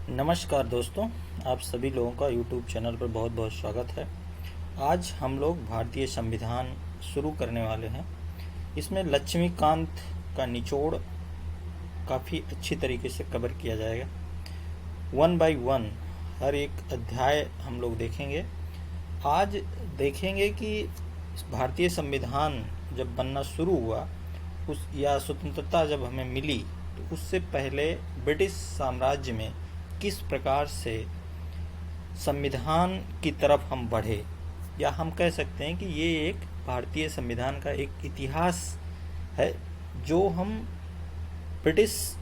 नमस्कार दोस्तों, आप सभी लोगों का YouTube चैनल पर बहुत बहुत स्वागत है। आज हम लोग भारतीय संविधान शुरू करने वाले हैं। इसमें लक्ष्मीकांत का निचोड़ काफ़ी अच्छी तरीके से कवर किया जाएगा। वन बाय वन हर एक अध्याय हम लोग देखेंगे। आज देखेंगे कि भारतीय संविधान जब बनना शुरू हुआ उस या स्वतंत्रता जब हमें मिली तो उससे पहले ब्रिटिश साम्राज्य में किस प्रकार से संविधान की तरफ हम बढ़े, या हम कह सकते हैं कि ये एक भारतीय संविधान का एक इतिहास है जो हम ब्रिटिश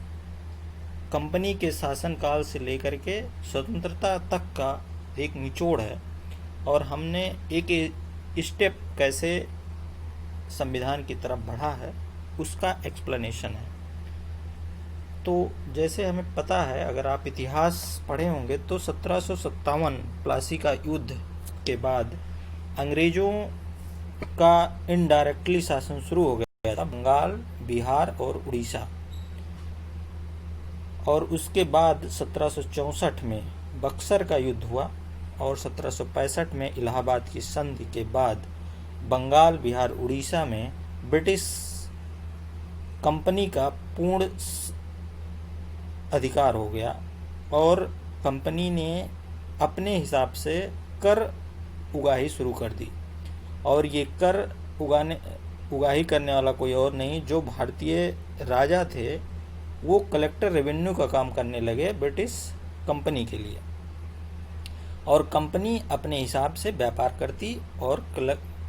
कंपनी के शासनकाल से लेकर के स्वतंत्रता तक का एक निचोड़ है, और हमने एक स्टेप कैसे संविधान की तरफ बढ़ा है उसका एक्सप्लेनेशन है। तो जैसे हमें पता है, अगर आप इतिहास पढ़े होंगे तो 1757 प्लासी का युद्ध के बाद अंग्रेज़ों का इनडायरेक्टली शासन शुरू हो गया था बंगाल, बिहार और उड़ीसा। और उसके बाद 1764 में बक्सर का युद्ध हुआ और 1765 में इलाहाबाद की संधि के बाद बंगाल, बिहार, उड़ीसा में ब्रिटिश कंपनी का पूर्ण अधिकार हो गया और कंपनी ने अपने हिसाब से कर उगाही शुरू कर दी। और ये कर उगाही करने वाला कोई और नहीं, जो भारतीय राजा थे वो कलेक्टर रेवेन्यू का काम करने लगे ब्रिटिश कंपनी के लिए, और कंपनी अपने हिसाब से व्यापार करती और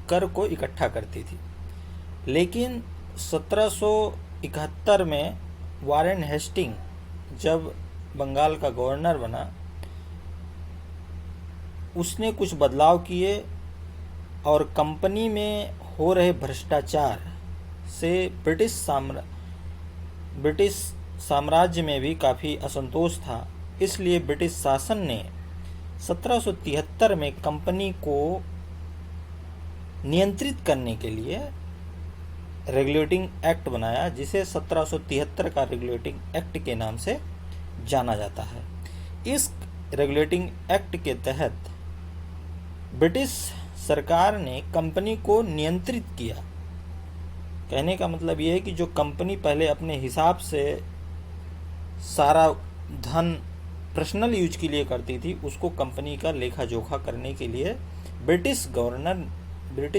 कर को इकट्ठा करती थी। लेकिन 1771 में वारेन हेस्टिंग जब बंगाल का गवर्नर बना, उसने कुछ बदलाव किए और कंपनी में हो रहे भ्रष्टाचार से ब्रिटिश साम्राज्य में भी काफ़ी असंतोष था। इसलिए ब्रिटिश शासन ने 1773 में कंपनी को नियंत्रित करने के लिए रेगुलेटिंग एक्ट बनाया, जिसे 1773 का रेगुलेटिंग एक्ट के नाम से जाना जाता है। इस रेगुलेटिंग एक्ट के तहत ब्रिटिश सरकार ने कंपनी को नियंत्रित किया। कहने का मतलब यह है कि जो कंपनी पहले अपने हिसाब से सारा धन पर्सनल यूज के लिए करती थी, उसको कंपनी का लेखा जोखा करने के लिए ब्रिटिश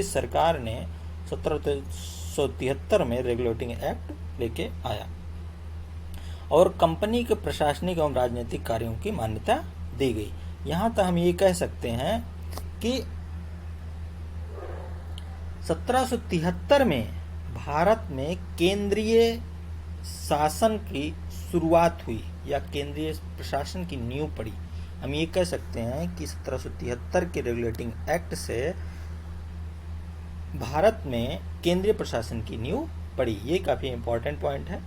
सरकार ने 1773 में रेगुलेटिंग एक्ट लेके आया और कंपनी के प्रशासनिक एवं राजनीतिक कार्यों की मान्यता दी गई। यहाँ तक हम ये कह सकते हैं कि 1773 में भारत में केंद्रीय शासन की शुरुआत हुई या केंद्रीय प्रशासन की नींव पड़ी। हम ये कह सकते हैं कि 1773 के रेगुलेटिंग एक्ट से भारत में केंद्रीय प्रशासन की नींव पड़ी। ये काफ़ी इम्पोर्टेंट पॉइंट है,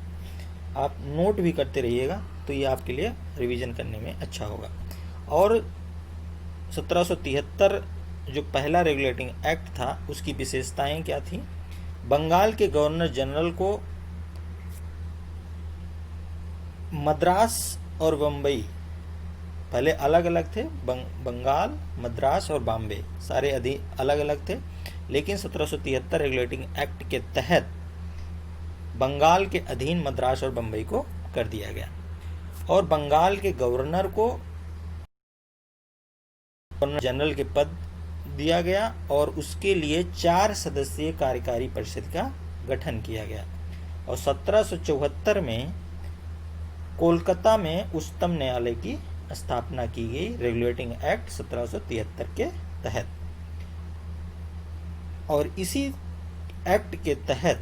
आप नोट भी करते रहिएगा तो ये आपके लिए रिवीजन करने में अच्छा होगा। और 1773 जो पहला रेगुलेटिंग एक्ट था उसकी विशेषताएं क्या थी? बंगाल के गवर्नर जनरल को मद्रास और बम्बई, पहले अलग अलग थे, बंगाल, मद्रास और बॉम्बे सारे अलग अलग थे, लेकिन 1773 रेगुलेटिंग एक्ट के तहत बंगाल के अधीन मद्रास और बम्बई को कर दिया गया और बंगाल के गवर्नर को गवर्नर जनरल के पद दिया गया और उसके लिए 4 सदस्यीय कार्यकारी परिषद का गठन किया गया। और 1774 में कोलकाता में उच्चतम न्यायालय की स्थापना की गई रेगुलेटिंग एक्ट 1773 के तहत। और इसी एक्ट के तहत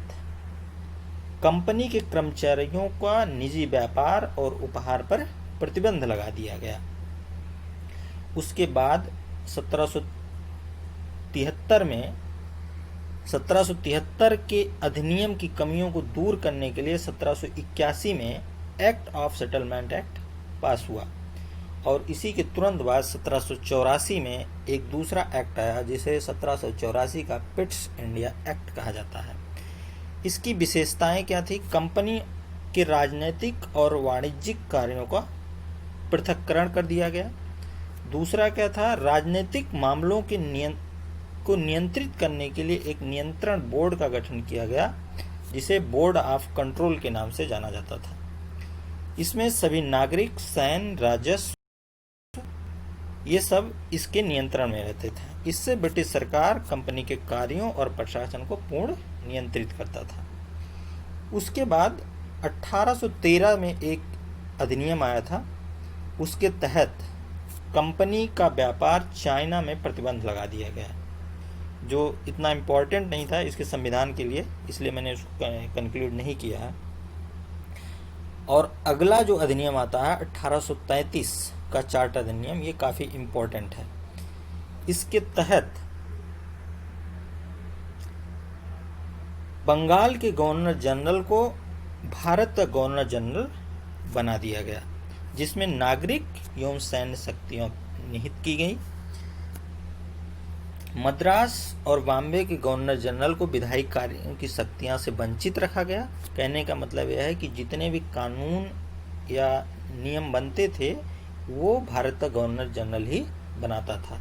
कंपनी के कर्मचारियों का निजी व्यापार और उपहार पर प्रतिबंध लगा दिया गया। उसके बाद 1773 के अधिनियम की कमियों को दूर करने के लिए 1781 में एक्ट ऑफ सेटलमेंट एक्ट पास हुआ और इसी के तुरंत बाद 1784 में एक दूसरा एक्ट आया जिसे 1784 का पिट्स इंडिया एक्ट कहा जाता है। इसकी विशेषताएं क्या थी? कंपनी के राजनीतिक और वाणिज्यिक कार्यों का पृथक्करण कर दिया गया। दूसरा क्या था, राजनीतिक मामलों के को नियंत्रित करने के लिए एक नियंत्रण बोर्ड का गठन किया गया, जिसे बोर्ड ऑफ कंट्रोल के नाम से जाना जाता था। इसमें सभी नागरिक, सैन्य, राजस्व, ये सब इसके नियंत्रण में रहते थे। इससे ब्रिटिश सरकार कंपनी के कार्यों और प्रशासन को पूर्ण नियंत्रित करता था। उसके बाद 1813 में एक अधिनियम आया था। उसके तहत कंपनी का व्यापार चाइना में प्रतिबंध लगा दिया गया, जो इतना इम्पोर्टेंट नहीं था इसके संविधान के लिए, इसलिए मैंने उसको कंक्लूड नहीं किया है। और अगला जो अधिनियम आता है 1833 का चार्टर अधिनियम, ये काफ़ी इम्पोर्टेंट है। इसके तहत बंगाल के गवर्नर जनरल को भारत का गवर्नर जनरल बना दिया गया, जिसमें नागरिक एवं सैन्य शक्तियां निहित की गई। मद्रास और बॉम्बे के गवर्नर जनरल को विधायी कार्यों की शक्तियां से वंचित रखा गया। कहने का मतलब यह है कि जितने भी कानून या नियम बनते थे वो भारत का गवर्नर जनरल ही बनाता था।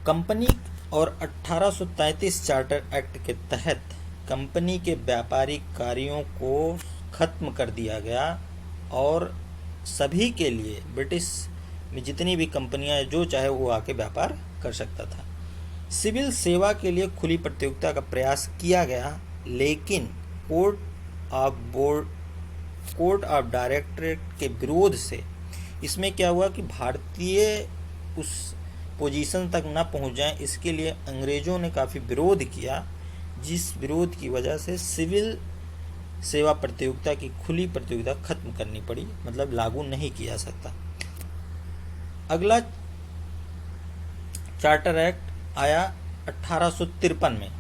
कंपनी और 1833 चार्टर एक्ट के तहत कंपनी के व्यापारिक कार्यों को खत्म कर दिया गया और सभी के लिए, ब्रिटिश में जितनी भी कंपनियां जो चाहे वो आके व्यापार कर सकता था। सिविल सेवा के लिए खुली प्रतियोगिता का प्रयास किया गया, लेकिन कोर्ट ऑफ डायरेक्टरेट के विरोध से इसमें क्या हुआ कि भारतीय उस पोजीशन तक न पहुंच जाए, इसके लिए अंग्रेजों ने काफ़ी विरोध किया, जिस विरोध की वजह से सिविल सेवा प्रतियोगिता की खुली प्रतियोगिता खत्म करनी पड़ी, मतलब लागू नहीं किया जा सकता। अगला चार्टर एक्ट आया 1853 में।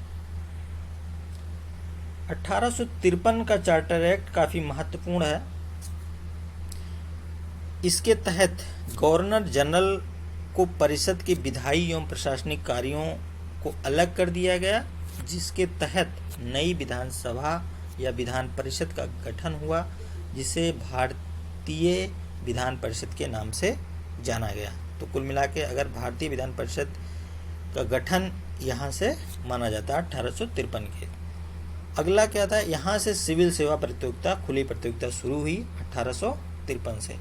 1853 का चार्टर एक्ट काफ़ी महत्वपूर्ण है। इसके तहत गवर्नर जनरल को परिषद के विधायी एवं प्रशासनिक कार्यों को अलग कर दिया गया, जिसके तहत नई विधानसभा या विधान परिषद का गठन हुआ, जिसे भारतीय विधान परिषद के नाम से जाना गया। तो कुल मिला के अगर भारतीय विधान परिषद का गठन यहाँ से माना जाता है 1853 के। अगला क्या था, यहाँ से सिविल सेवा प्रतियोगिता, खुली प्रतियोगिता शुरू हुई 1853 से,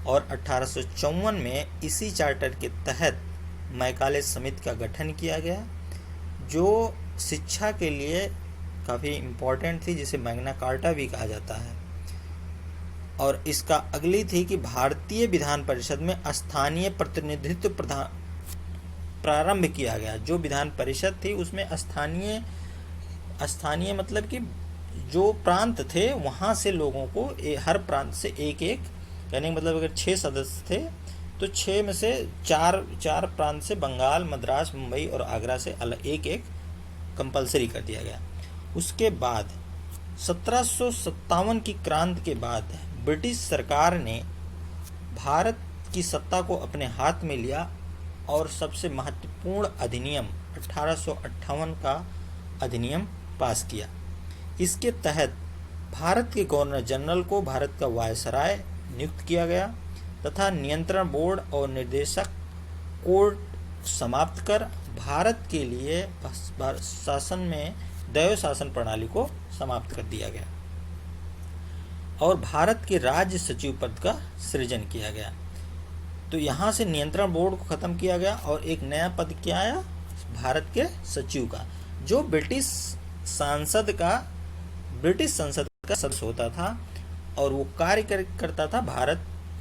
और 1854 में इसी चार्टर के तहत मैकाले समिति का गठन किया गया, जो शिक्षा के लिए काफ़ी इम्पोर्टेंट थी, जिसे मैग्ना कार्टा भी कहा जाता है। और इसका अगली थी कि भारतीय विधान परिषद में स्थानीय प्रतिनिधित्व प्रारंभ किया गया। जो विधान परिषद थी उसमें स्थानीय मतलब कि जो प्रांत थे वहाँ से लोगों को हर प्रांत से एक एक, कहने का मतलब अगर 6 सदस्य थे तो 6 में से 4 प्रांत से बंगाल, मद्रास, मुंबई और आगरा से अलग एक एक कंपलसरी कर दिया गया। उसके बाद 1757 की क्रांति के बाद ब्रिटिश सरकार ने भारत की सत्ता को अपने हाथ में लिया और सबसे महत्वपूर्ण अधिनियम 1858 का अधिनियम पास किया। इसके तहत भारत के गवर्नर जनरल को भारत का वायसराय नियुक्त किया गया तथा नियंत्रण बोर्ड और निर्देशक कोर्ट समाप्त कर भारत के लिए शासन में दैव शासन प्रणाली को समाप्त कर दिया गया और भारत के राज्य सचिव पद का सृजन किया गया। तो यहाँ से नियंत्रण बोर्ड को खत्म किया गया और एक नया पद क्या आया, भारत के सचिव का, जो ब्रिटिश संसद का सदस्य होता था और वो कार्य करता था भारत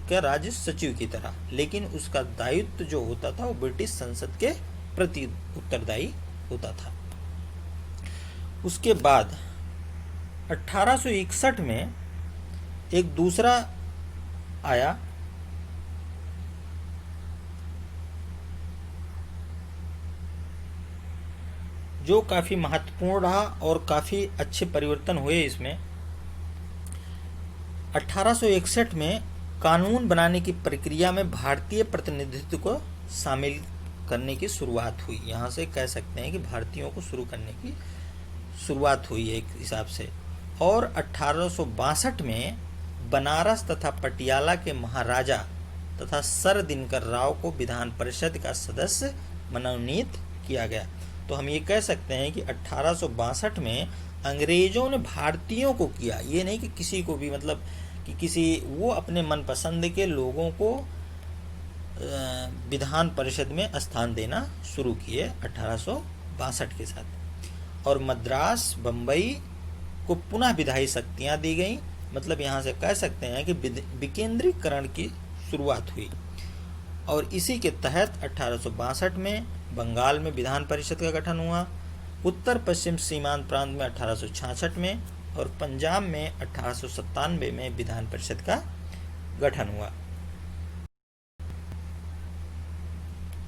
के राज्य सचिव की तरह, लेकिन उसका दायित्व जो होता था वो ब्रिटिश संसद के प्रति उत्तरदायी होता था। उसके बाद 1861 में एक दूसरा आया जो काफ़ी महत्वपूर्ण रहा और काफ़ी अच्छे परिवर्तन हुए इसमें। 1861 में कानून बनाने की प्रक्रिया में भारतीय प्रतिनिधित्व को शामिल करने की शुरुआत हुई। यहाँ से कह सकते हैं कि भारतीयों को शुरू करने की शुरुआत हुई एक हिसाब से। और 1862 में बनारस तथा पटियाला के महाराजा तथा सर दिनकर राव को विधान परिषद का सदस्य मनोनीत किया गया। तो हम ये कह सकते हैं कि 1862 में अंग्रेजों ने भारतीयों को किया, ये नहीं कि किसी को भी, मतलब कि किसी, वो अपने मनपसंद के लोगों को विधान परिषद में स्थान देना शुरू किए 1862 के साथ। और मद्रास, बम्बई को पुनः विधायी शक्तियां दी गई। मतलब यहाँ से कह सकते हैं कि विकेंद्रीकरण की शुरुआत हुई। और इसी के तहत 1862 में बंगाल में विधान परिषद का गठन हुआ, उत्तर पश्चिम सीमांत प्रांत में 1866 में, और पंजाब में 1897 में विधान परिषद का गठन हुआ।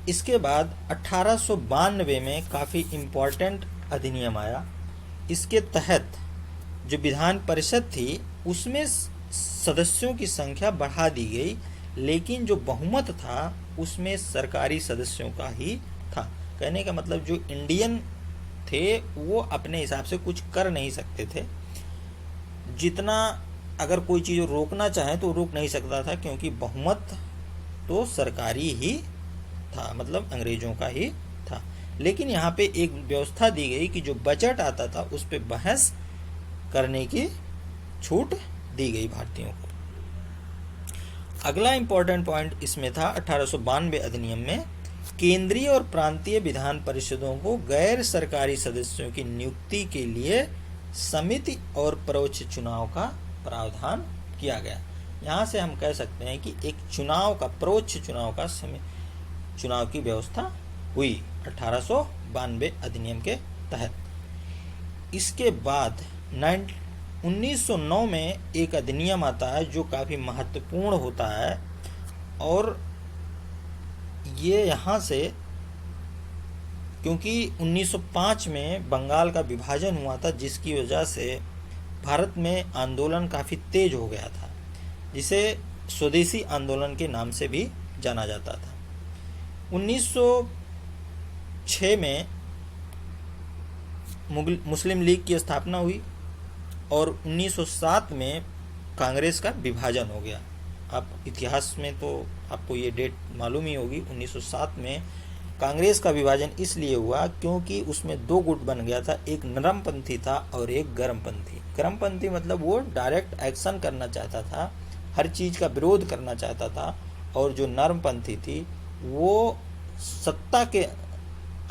इसके बाद 1892 में काफ़ी इम्पोर्टेंट अधिनियम आया। इसके तहत जो विधान परिषद थी उसमें सदस्यों की संख्या बढ़ा दी गई, लेकिन जो बहुमत था उसमें सरकारी सदस्यों का ही था। कहने का मतलब जो इंडियन थे वो अपने हिसाब से कुछ कर नहीं सकते थे। जितना अगर कोई चीज़ रोकना चाहे तो रोक नहीं सकता था, क्योंकि बहुमत तो सरकारी ही था, मतलब अंग्रेजों का ही था। लेकिन यहाँ पे एक व्यवस्था दी गई कि जो बजट आता था उस पर बहस करने की छूट दी गई भारतीयों को। अगला इंपॉर्टेंट पॉइंट इसमें था 1892 अधिनियम में केंद्रीय और प्रांतीय विधान परिषदों को गैर सरकारी सदस्यों की नियुक्ति के लिए समिति और परोक्ष चुनाव का प्रावधान किया गया। यहाँ से हम कह सकते हैं कि एक चुनाव का, परोक्ष चुनाव का चुनाव की व्यवस्था हुई 1892 अधिनियम के तहत। इसके बाद 1909 में एक अधिनियम आता है जो काफ़ी महत्वपूर्ण होता है, और ये यहाँ से, क्योंकि 1905 में बंगाल का विभाजन हुआ था, जिसकी वजह से भारत में आंदोलन काफ़ी तेज हो गया था, जिसे स्वदेशी आंदोलन के नाम से भी जाना जाता था। 1906 में मुस्लिम लीग की स्थापना हुई, और 1907 में कांग्रेस का विभाजन हो गया। आप इतिहास में तो आपको ये डेट मालूम ही होगी। 1907 में कांग्रेस का विभाजन इसलिए हुआ क्योंकि उसमें दो गुट बन गया था, एक नरमपंथी था और एक गर्मपंथी। गर्मपंथी मतलब वो डायरेक्ट एक्शन करना चाहता था, हर चीज़ का विरोध करना चाहता था, और जो नरमपंथी थी वो सत्ता के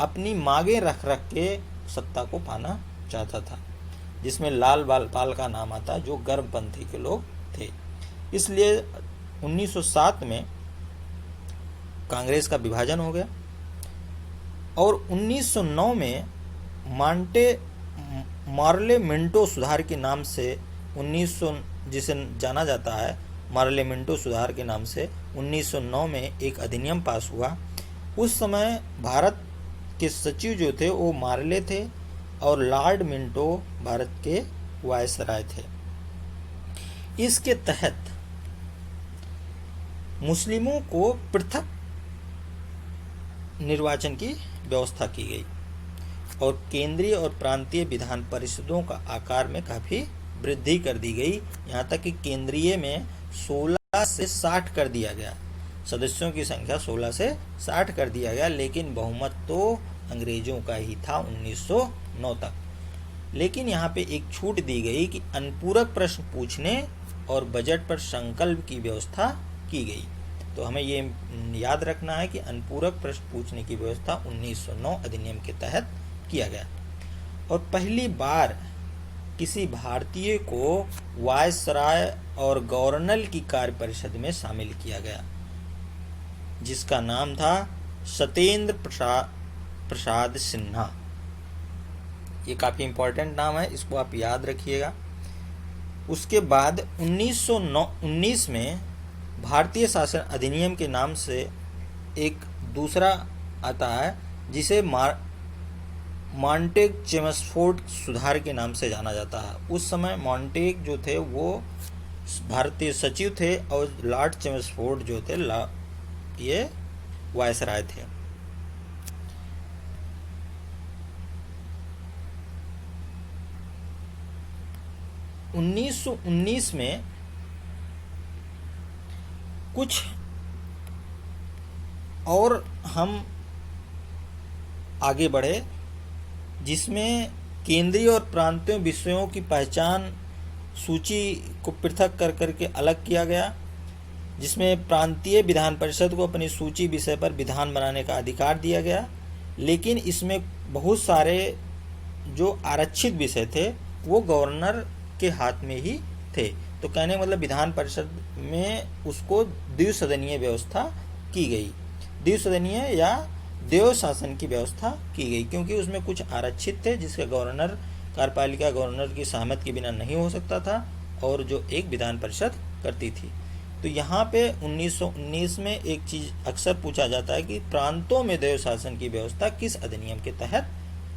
अपनी मांगे रख रख के सत्ता को पाना चाहता था, जिसमें लाल पाल का नाम आता, जो गर्मपंथी के लोग थे। इसलिए 1907 में कांग्रेस का विभाजन हो गया, और 1909 में मार्ले मिंटो सुधार के नाम से 1900, जिसे जाना जाता है मार्ले मिंटो सुधार के नाम से, 1909 में एक अधिनियम पास हुआ। उस समय भारत के सचिव जो थे वो मार्ले थे, और लॉर्ड मिंटो भारत के वायसराय थे। इसके तहत मुस्लिमों को पृथक निर्वाचन की व्यवस्था की गई, और केंद्रीय और प्रांतीय विधान परिषदों का आकार में काफ़ी वृद्धि कर दी गई। यहाँ तक कि केंद्रीय में 16 से 60 कर दिया गया, सदस्यों की संख्या 16 से 60 कर दिया गया, लेकिन बहुमत तो अंग्रेजों का ही था 1909 तक। लेकिन यहाँ पे एक छूट दी गई कि अनुपूरक प्रश्न पूछने और बजट पर संकल्प की व्यवस्था की गई। तो हमें ये याद रखना है कि अनुपूरक प्रश्न पूछने की व्यवस्था 1909 अधिनियम के तहत किया गया। और पहली बार किसी भारतीय को वायसराय और गवर्नर की कार्य परिषद में शामिल किया गया, जिसका नाम था सत्येंद्र प्रसाद सिन्हा। ये काफ़ी इम्पोर्टेंट नाम है, इसको आप याद रखिएगा। उसके बाद 1919 में भारतीय शासन अधिनियम के नाम से एक दूसरा आता है, जिसे मॉन्टेग चेम्सफोर्ड सुधार के नाम से जाना जाता है। उस समय मॉन्टेग जो थे वो भारतीय सचिव थे, और लॉर्ड चेम्सफोर्ड जो थे ये वायसराय थे। उन्नीस में कुछ और हम आगे बढ़े, जिसमें केंद्रीय और प्रांतीय विषयों की पहचान सूची को पृथक कर करके अलग किया गया, जिसमें प्रांतीय विधान परिषद को अपनी सूची विषय पर विधान बनाने का अधिकार दिया गया, लेकिन इसमें बहुत सारे जो आरक्षित विषय थे वो गवर्नर के हाथ में ही थे। तो कहने का मतलब विधान परिषद में उसको द्विसदनीय व्यवस्था की गई, द्विसदनीय या देव शासन की व्यवस्था की गई, क्योंकि उसमें कुछ आरक्षित थे जिसका गवर्नर, कार्यपालिका गवर्नर की सहमति के बिना नहीं हो सकता था, और जो एक विधान परिषद करती थी। तो यहाँ पे 1919 में एक चीज अक्सर पूछा जाता है कि प्रांतों में देव शासन की व्यवस्था किस अधिनियम के तहत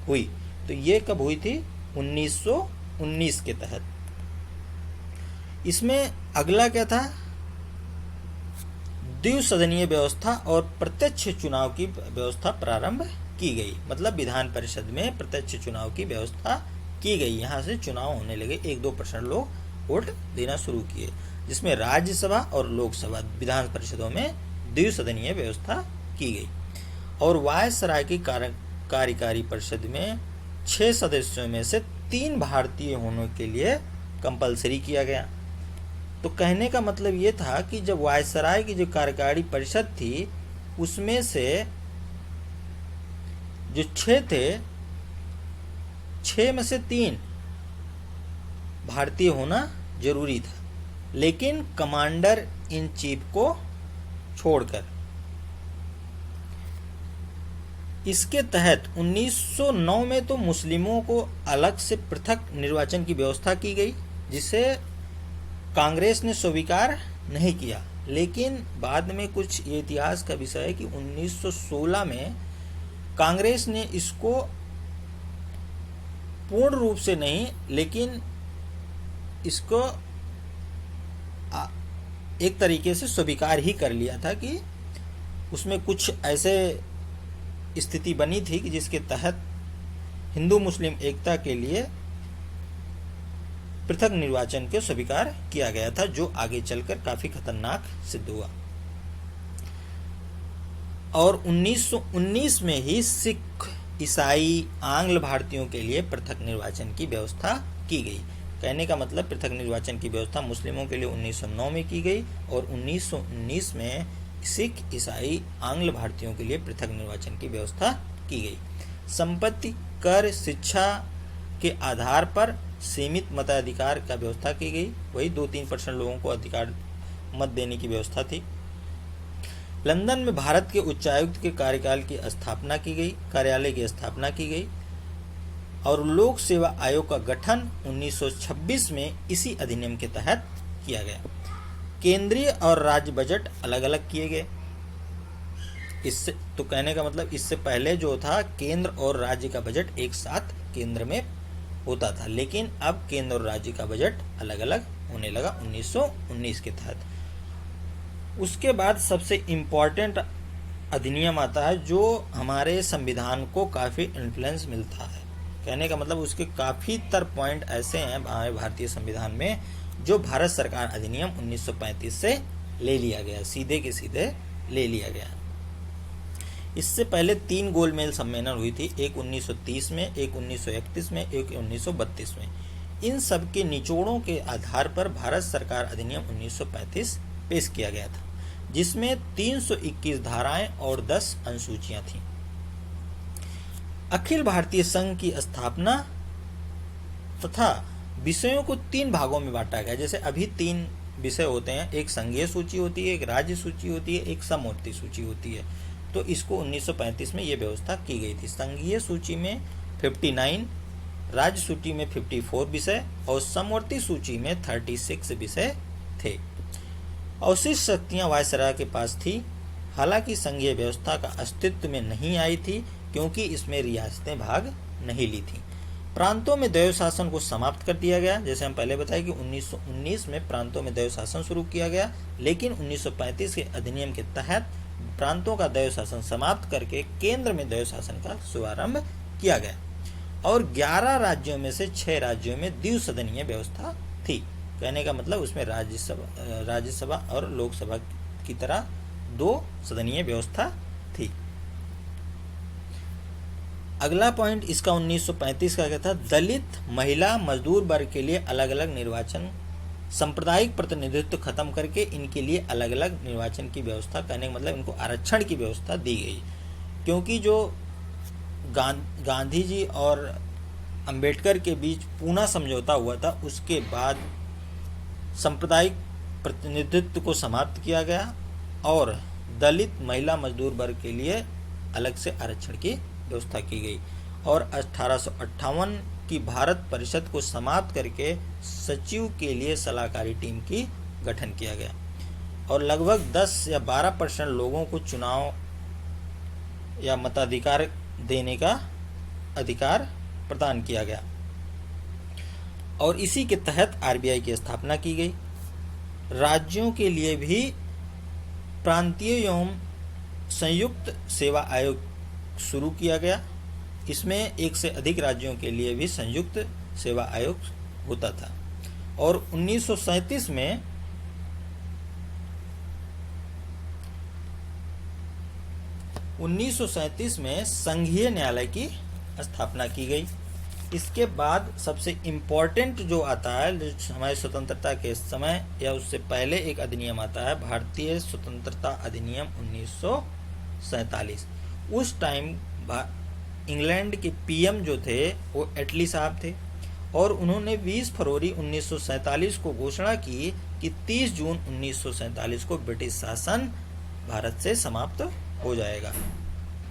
हुई। तो ये कब हुई थी? 1919 के तहत। इसमें अगला क्या था? द्विसदनीय व्यवस्था और प्रत्यक्ष चुनाव की व्यवस्था प्रारंभ की गई। मतलब विधान परिषद में प्रत्यक्ष चुनाव की व्यवस्था की गई। यहाँ से चुनाव होने लगे, 1-2% लोग वोट देना शुरू किए, जिसमें राज्यसभा और लोकसभा विधान परिषदों में द्विसदनीय व्यवस्था की गई। और वायसराय की कार्यकारी परिषद में 6 सदस्यों में से 3 भारतीय होने के लिए कंपलसरी किया गया। तो कहने का मतलब ये था कि जब वायसराय की जो कार्यकारी परिषद थी उसमें से जो 6 थे, 6 में से 3 भारतीय होना जरूरी था, लेकिन कमांडर इन चीफ को छोड़कर। इसके तहत 1909 में तो मुस्लिमों को अलग से पृथक निर्वाचन की व्यवस्था की गई, जिसे कांग्रेस ने स्वीकार नहीं किया। लेकिन बाद में कुछ ये इतिहास का विषय है कि 1916 में कांग्रेस ने इसको पूर्ण रूप से नहीं, लेकिन इसको एक तरीके से स्वीकार ही कर लिया था कि उसमें कुछ ऐसे स्थिति बनी थी कि जिसके तहत हिंदू मुस्लिम एकता के लिए पृथक निर्वाचन को स्वीकार किया गया था, जो आगे चलकर काफी खतरनाक सिद्ध हुआ। और 1919 में ही सिख, ईसाई, आंग्ल भारतीयों के लिए पृथक निर्वाचन की व्यवस्था की गई। कहने का मतलब पृथक निर्वाचन की व्यवस्था मुस्लिमों के लिए 1909 में की गई, और 1919 में सिख, ईसाई, आंग्ल भारतीयों के लिए पृथक निर्वाचन की व्यवस्था की गई। संपत्ति कर, शिक्षा के आधार पर सीमित मताधिकार का व्यवस्था की गई। वही 2-3% लोगों को अधिकार मत देने की व्यवस्था थी। लंदन में भारत के उच्चायुक्त के कार्यकाल की स्थापना की गई, कार्यालय की स्थापना की गई। और लोक सेवा आयोग का गठन 1926 में इसी अधिनियम के तहत किया गया। केंद्रीय और राज्य बजट अलग अलग किए गए। इससे तो कहने का मतलब इससे पहले जो था केंद्र और राज्य का बजट एक साथ केंद्र में होता था, लेकिन अब केंद्र और राज्य का बजट अलग अलग होने लगा 1919 के तहत। उसके बाद सबसे इम्पोर्टेंट अधिनियम आता है जो हमारे संविधान को काफ़ी इन्फ्लुएंस मिलता है। कहने का मतलब उसके काफ़ी तर पॉइंट ऐसे हैं हमारे भारतीय संविधान में जो भारत सरकार अधिनियम 1935 से ले लिया गया, सीधे के सीधे ले लिया गया। इससे पहले 3 गोलमेज सम्मेलन हुई थी, एक 1930 में, एक 1931 में, एक 1932 में। इन सब के निचोड़ों के आधार पर भारत सरकार अधिनियम 1935 पेश किया गया था, जिसमें 321 धाराएं और 10 अनुसूचियां थीं। अखिल भारतीय संघ की स्थापना तथा विषयों को 3 भागों में बांटा गया। जैसे अभी 3 विषय होते हैं, एक संघीय सूची होती है, एक राज्य सूची होती है, एक समवर्ती सूची होती है। तो इसको 1935 में ये व्यवस्था की गई थी। संघीय सूची में 59, राज्य सूची में 54 विषय और समवर्ती सूची में 36 विषय थे। अवशिष्ट शक्तियां वायसराय के पास थी। हालांकि संघीय व्यवस्था का अस्तित्व में नहीं आई थी क्योंकि इसमें रियासतें भाग नहीं ली थी। प्रांतों में दैव शासन को समाप्त कर दिया गया। जैसे हम पहले बताए कि 1919 में प्रांतों में दैव शासन शुरू किया गया, लेकिन 1935 के अधिनियम के तहत प्रांतों का दैव शासन समाप्त करके केंद्र में दैव शासन का शुभारंभ किया गया। और 11 राज्यों में से 6 राज्यों में द्विसदनीय व्यवस्था थी। कहने का मतलब उसमें राज्यसभा और लोकसभा की तरह 2 सदनीय व्यवस्था थी। अगला पॉइंट इसका 1935 का क्या था, दलित महिला मजदूर वर्ग के लिए अलग अलग निर्वाचन, सांप्रदायिक प्रतिनिधित्व खत्म करके इनके लिए अलग अलग निर्वाचन की व्यवस्था, कहने का मतलब इनको आरक्षण की व्यवस्था दी गई। क्योंकि जो गांधी जी और अंबेडकर के बीच पूना समझौता हुआ था, उसके बाद सांप्रदायिक प्रतिनिधित्व को समाप्त किया गया और दलित महिला मजदूर वर्ग के लिए अलग से आरक्षण की व्यवस्था की गई और 1858 की भारत परिषद को समाप्त करके सचिव के लिए सलाहकारी टीम की गठन किया गया और लगभग 10 या 12% लोगों को चुनाव या मताधिकार देने का अधिकार प्रदान किया गया और इसी के तहत आरबीआई की स्थापना की गई। राज्यों के लिए भी प्रांतीय एवं संयुक्त सेवा आयोग शुरू किया गया। इसमें एक से अधिक राज्यों के लिए भी संयुक्त सेवा आयोग होता था और 1937 में संघीय न्यायालय की स्थापना की गई। इसके बाद सबसे इम्पोर्टेंट जो आता है, हमारे स्वतंत्रता के समय या उससे पहले एक अधिनियम आता है, भारतीय स्वतंत्रता अधिनियम 1947। उस टाइम इंग्लैंड के पीएम जो थे वो एटली साहब थे और उन्होंने 20 फरवरी 1947 को घोषणा की कि 30 जून 1947 को ब्रिटिश शासन भारत से समाप्त हो जाएगा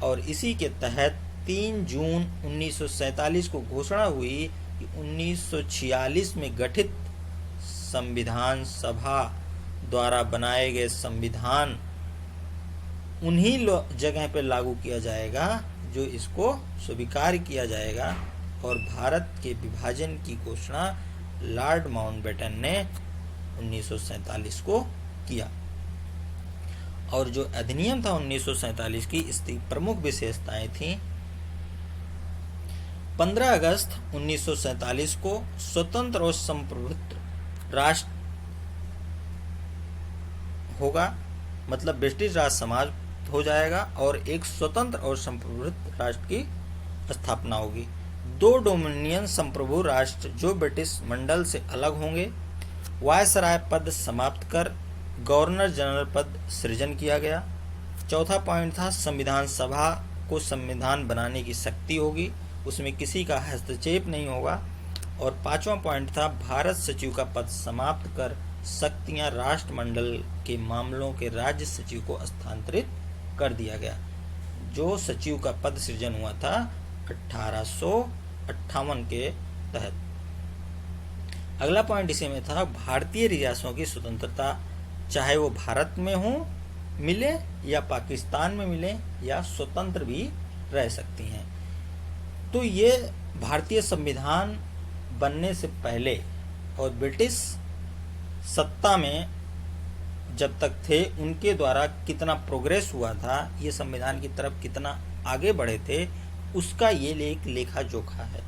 और इसी के तहत 3 जून 1947 को घोषणा हुई कि 1946 में गठित संविधान सभा द्वारा बनाए गए संविधान उन्हीं जगह पर लागू किया जाएगा जो इसको स्वीकार किया जाएगा और भारत के विभाजन की घोषणा लॉर्ड माउंटबेटन ने 1947 को किया। और जो अधिनियम था 1947 की, इसकी प्रमुख विशेषताएं थीं। 15 अगस्त 1947 को स्वतंत्र और संप्रभुत्व राष्ट्र होगा, मतलब ब्रिटिश राज समाज हो जाएगा और एक स्वतंत्र और संप्रभुत्व राष्ट्र की स्थापना होगी। 2 डोमिनियन संप्रभु राष्ट्र जो ब्रिटिश मंडल से अलग होंगे। वायसराय पद समाप्त कर गवर्नर जनरल पद सृजन किया गया। चौथा पॉइंट था संविधान सभा को संविधान बनाने की शक्ति होगी, उसमें किसी का हस्तक्षेप नहीं होगा। और 5वां पॉइंट था भारत सचिव का पद समाप्त कर शक्तियां राष्ट्रमंडल के मामलों के राज्य सचिव को स्थानांतरित कर दिया गया। जो सचिव का पद सृजन हुआ था 1858 के तहत। अगला पॉइंट इसी में था भारतीय रियासतों की स्वतंत्रता, चाहे वो भारत में हो मिले या पाकिस्तान में मिले या स्वतंत्र भी रह सकती हैं। तो ये भारतीय संविधान बनने से पहले और ब्रिटिश सत्ता में जब तक थे उनके द्वारा कितना प्रोग्रेस हुआ था, ये संविधान की तरफ कितना आगे बढ़े थे, उसका ये एक लेखा जोखा है।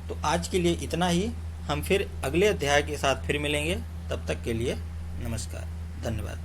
तो आज के लिए इतना ही। हम फिर अगले अध्याय के साथ फिर मिलेंगे। तब तक के लिए नमस्कार, धन्यवाद।